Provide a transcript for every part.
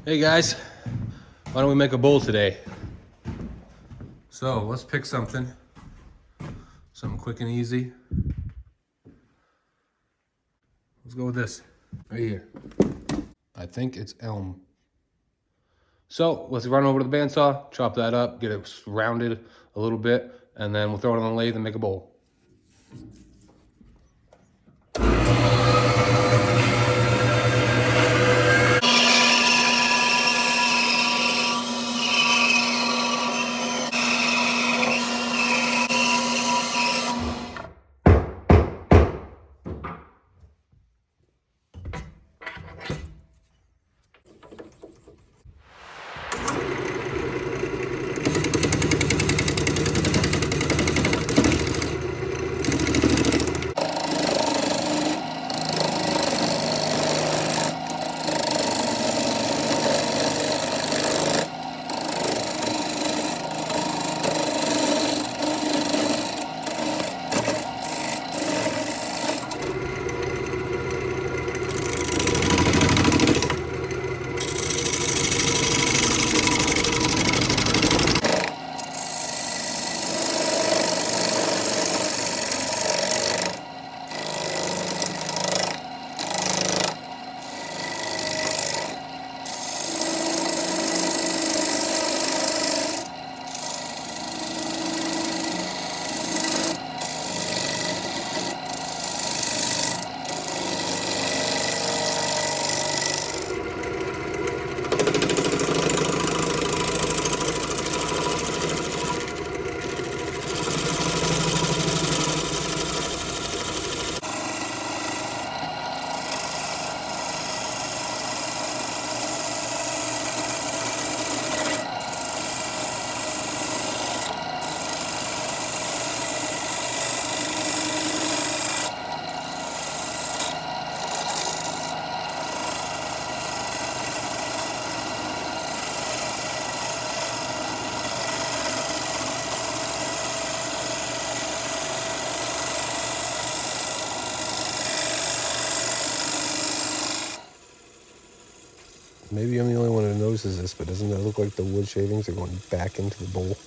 Hey guys, why don't we make a bowl today? So let's pick something quick and easy. Let's go with this right here. I think it's elm. So let's run over to the bandsaw, chop that up, get it rounded a little bit, and then we'll throw it on the lathe and make a bowl. Maybe I'm the only one who notices this, but doesn't that look like the wood shavings are going back into the bowl?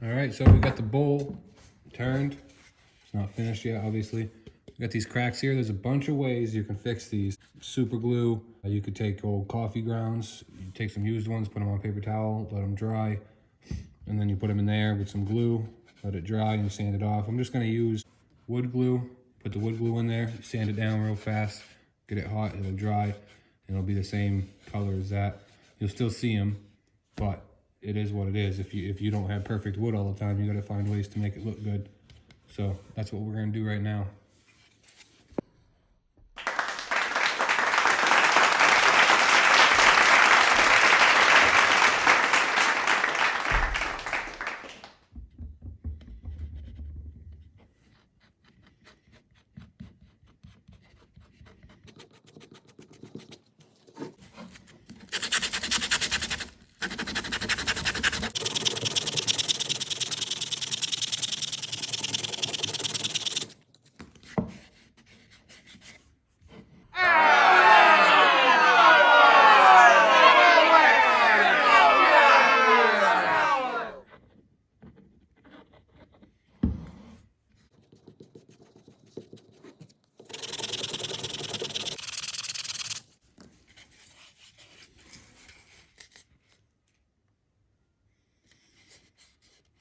All right, so we got the bowl turned. It's not finished yet, obviously. We got these cracks here. There's a bunch of ways you can fix these. Super glue. You could take old coffee grounds, you take some used ones, put them on a paper towel, let them dry, and then you put them in there with some glue, let it dry and sand it off. I'm just gonna use wood glue, put the wood glue in there, sand it down real fast, get it hot, it'll dry, and it'll be the same color as that. You'll still see them, but it is what it is. If you don't have perfect wood all the time, you gotta find ways to make it look good. So that's what we're gonna do right now.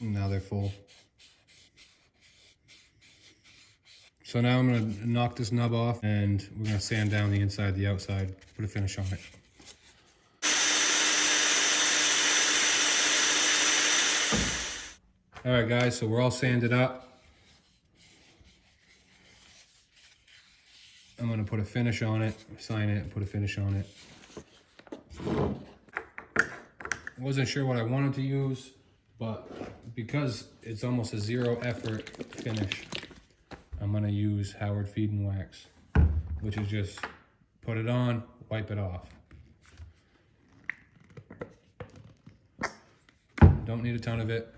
Now they're full. So now I'm gonna knock this nub off and we're gonna sand down the inside, the outside, put a finish on it. All right guys, so we're all sanded up. I'm gonna put a finish on it, sign it, and put a finish on it. I wasn't sure what I wanted to use, but because it's almost a zero effort finish, I'm gonna use Howard Feed and Wax, which is just put it on, wipe it off. Don't need a ton of it.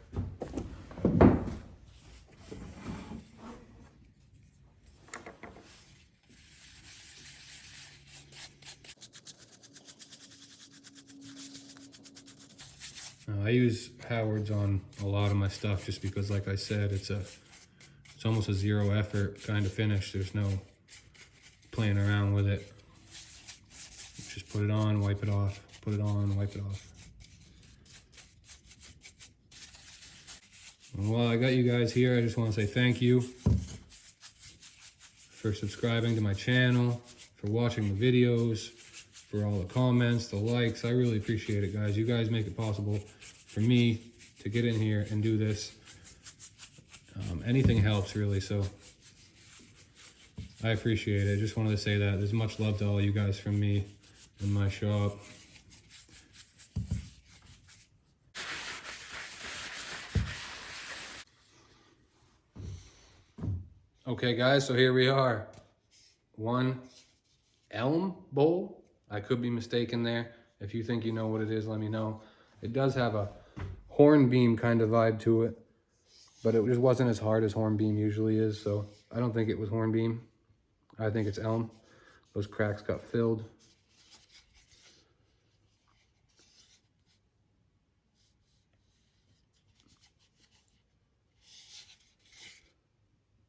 I use Howard's on a lot of my stuff just because, like I said, it's almost a zero effort kind of finish. There's no playing around with it. Just put it on, wipe it off, put it on, wipe it off. And while I got you guys here, I just want to say thank you for subscribing to my channel, for watching the videos, for all the comments, the likes. I really appreciate it, guys. You guys make it possible for me to get in here and do this. Anything helps, really, so I appreciate it. Just wanted to say that. There's much love to all you guys from me and my shop. Okay, guys, so here we are. One elm bowl. I could be mistaken there. If you think you know what it is, let me know. It does have a hornbeam kind of vibe to it, but it just wasn't as hard as hornbeam usually is, so I don't think it was hornbeam. I think it's elm. Those cracks got filled.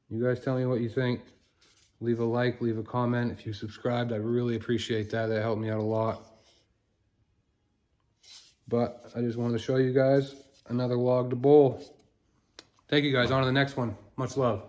You guys tell me what you think. Leave a like, leave a comment. If you subscribed, I really appreciate that. That helped me out a lot. But I just wanted to show you guys another log to bowl. Thank you guys. On to the next one. Much love.